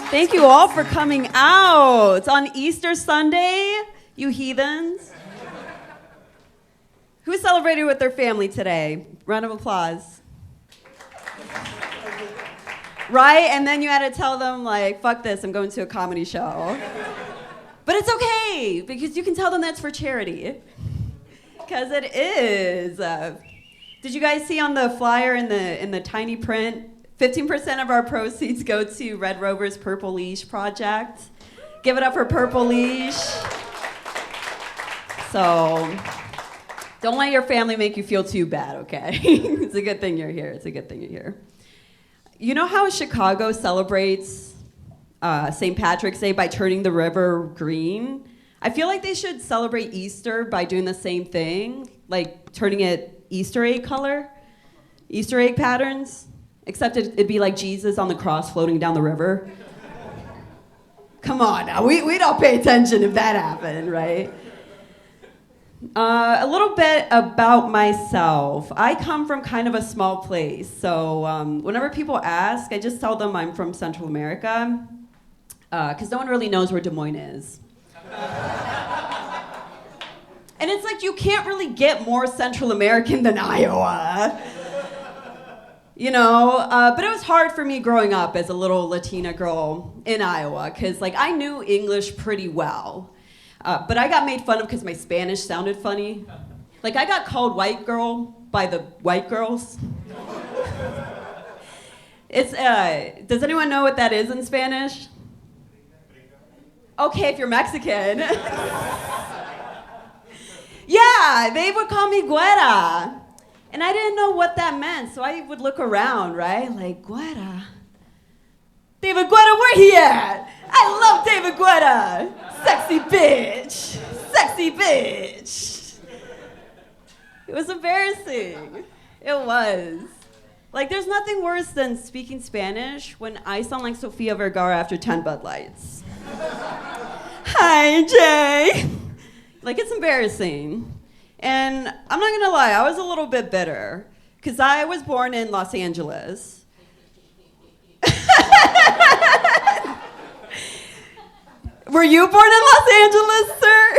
Thank you all for coming out on Easter Sunday, you heathens. Who celebrated with their family today? Round of applause. Right? And then you had to tell them, like, fuck this, I'm going to a comedy show. But it's okay, because you can tell them that's for charity. Because it is. Did you guys see on the flyer in the tiny print, 15% of our proceeds go to Red Rover's Purple Leash project. Give it up for Purple Leash. So, don't let your family make you feel too bad, okay? It's a good thing you're here. It's a good thing you're here. You know how Chicago celebrates St. Patrick's Day by turning the river green? I feel like they should celebrate Easter by doing the same thing, like turning it Easter egg color, Easter egg patterns, except it'd be like Jesus on the cross floating down the river. Come on now, we don't pay attention if that happened, right? A little bit about myself. I come from kind of a small place, so whenever people ask, I just tell them I'm from Central America, because no one really knows where Des Moines is. And it's like you can't really get more Central American than Iowa. You know, but it was hard for me growing up as a little Latina girl in Iowa, because like I knew English pretty well. But I got made fun of because my Spanish sounded funny. Like, I got called white girl by the white girls. It's, does anyone know what that is in Spanish? Okay, if you're Mexican. Yeah, they would call me güera. And I didn't know what that meant, so I would look around, right? Like, güera. David Guetta, where he at? I love David Guetta. Sexy bitch. Sexy bitch. It was embarrassing. It was. Like, there's nothing worse than speaking Spanish when I sound like Sofia Vergara after 10 Bud Lights. Hi, Jay. Like, it's embarrassing. And I'm not gonna lie, I was a little bit bitter, because I was born in Los Angeles. Were you born in Los Angeles, sir?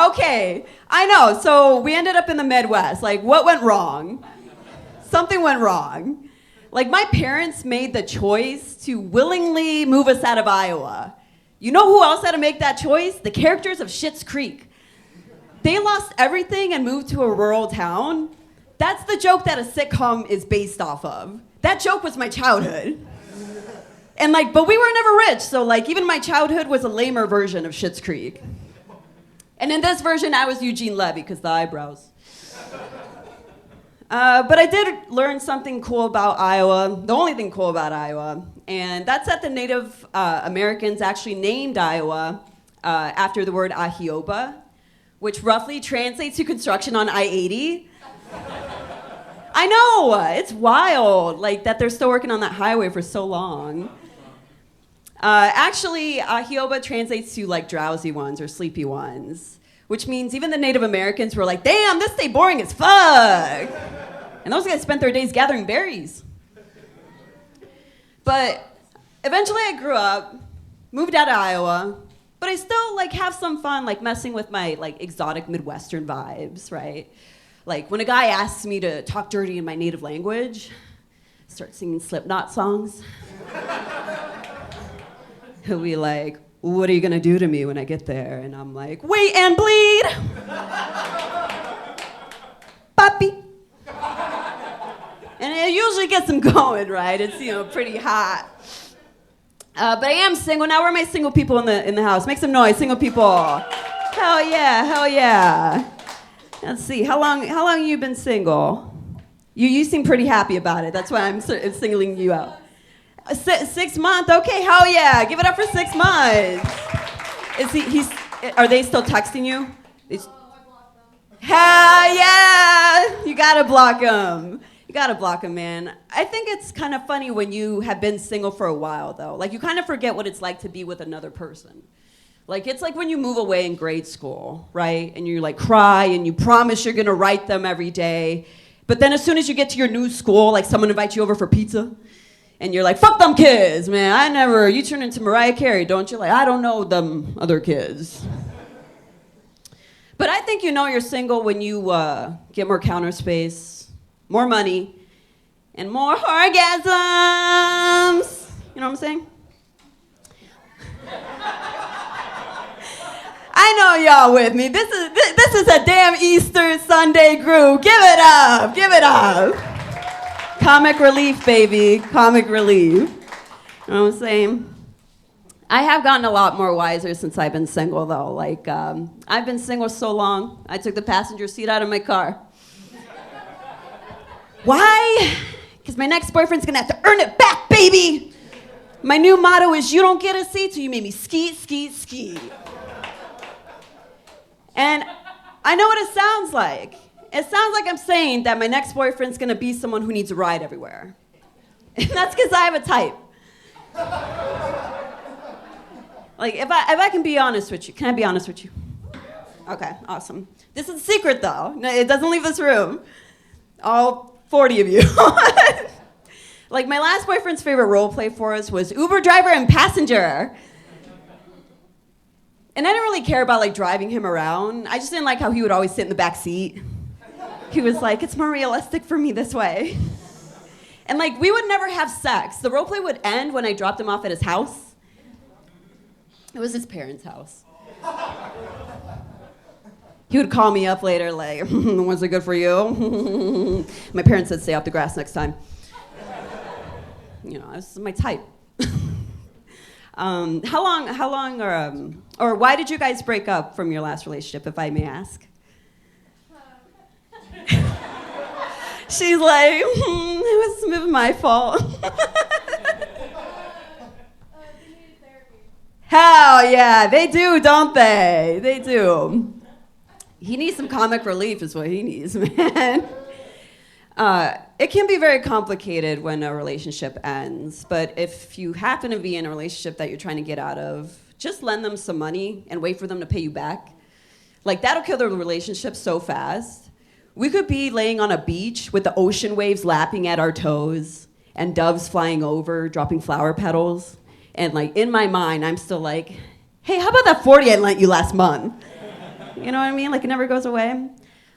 Okay, I know. So we ended up in the Midwest. Like, what went wrong? Something went wrong. Like, my parents made the choice to willingly move us out of Iowa. You know who else had to make that choice? The characters of Schitt's Creek. They lost everything and moved to a rural town. That's the joke that a sitcom is based off of. That joke was my childhood. And like, but we were never rich, so like even my childhood was a lamer version of Schitt's Creek. And in this version, I was Eugene Levy, because the eyebrows. But I did learn something cool about Iowa, the only thing cool about Iowa, and that's that the Native Americans actually named Iowa after the word Ahioba, which roughly translates to construction on I-80. I know, it's wild, like that they're still working on that highway for so long. Actually, Ahioba translates to like drowsy ones or sleepy ones, which means even the Native Americans were like, damn, this stay boring as fuck. And those guys spent their days gathering berries. But eventually I grew up, moved out of Iowa, but I still like have some fun like messing with my like exotic Midwestern vibes, right? Like when a guy asks me to talk dirty in my native language, I start singing Slipknot songs. He'll be like, what are you gonna do to me when I get there? And I'm like, wait and bleed! Papi! And it usually gets them going, right? It's, you know, pretty hot. But I am single. Now, where are my single people in the house? Make some noise, single people. Hell yeah, hell yeah. Let's see, how long have you been single? You seem pretty happy about it. That's why I'm singling you out. 6 months, okay, hell yeah. Give it up for 6 months. Are they still texting you? I blocked them. Hell yeah! You gotta block them. You gotta block them, man. I think it's kind of funny when you have been single for a while, though. Like, you kind of forget what it's like to be with another person. Like, it's like when you move away in grade school, right? And you, like, cry and you promise you're gonna write them every day. But then as soon as you get to your new school, like, someone invites you over for pizza. And you're like, fuck them kids, man. You turn into Mariah Carey, don't you? Like, I don't know them other kids. But I think you know you're single when you get more counter space, more money, and more orgasms. You know what I'm saying? I know y'all with me. This is a damn Easter Sunday groove. Give it up. Give it up. Comic relief, baby. Comic relief. You know what I'm saying? I have gotten a lot more wiser since I've been single, though. Like, I've been single so long, I took the passenger seat out of my car. Why? Because my next boyfriend's gonna have to earn it back, baby! My new motto is, you don't get a seat till you made me skeet, skeet, skeet. And I know what it sounds like. It sounds like I'm saying that my next boyfriend's gonna be someone who needs a ride everywhere. And that's because I have a type. Like, if I can be honest with you, can I be honest with you? Okay, awesome. This is a secret, though. No, it doesn't leave this room. All 40 of you. Like, my last boyfriend's favorite role play for us was Uber driver and passenger. And I didn't really care about, like, driving him around. I just didn't like how he would always sit in the back seat. He was like, it's more realistic for me this way. And, like, we would never have sex. The role play would end when I dropped him off at his house. It was his parents' house. He would call me up later like, was it good for you? My parents said stay off the grass next time. You know, this is my type. How long, or why did you guys break up from your last relationship, if I may ask? She's like, it was my fault. Hell yeah, they do, don't they? They do. He needs some comic relief is what he needs, man. It can be very complicated when a relationship ends, but if you happen to be in a relationship that you're trying to get out of, just lend them some money and wait for them to pay you back. Like, that'll kill the relationship so fast. We could be laying on a beach with the ocean waves lapping at our toes and doves flying over, dropping flower petals. And, like, in my mind, I'm still like, hey, how about that 40 I lent you last month? You know what I mean? Like, it never goes away.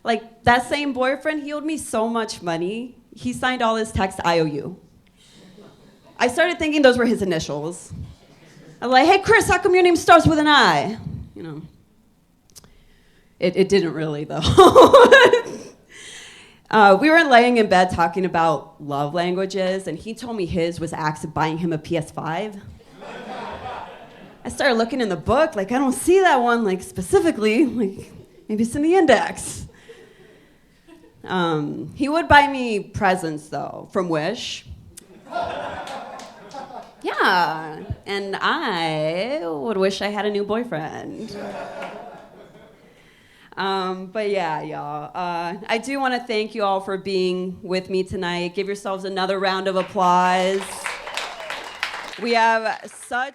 Like, that same boyfriend, he owed me so much money. He signed all his texts IOU. I started thinking those were his initials. I was like, hey, Chris, how come your name starts with an I? You know. It didn't really, though. We were laying in bed talking about love languages, and he told me his was acts of buying him a PS5. I started looking in the book, like, I don't see that one, like, specifically. Like, maybe it's in the index. He would buy me presents, though, from Wish. Yeah, and I would wish I had a new boyfriend. But yeah, y'all. I do want to thank you all for being with me tonight. Give yourselves another round of applause. We have such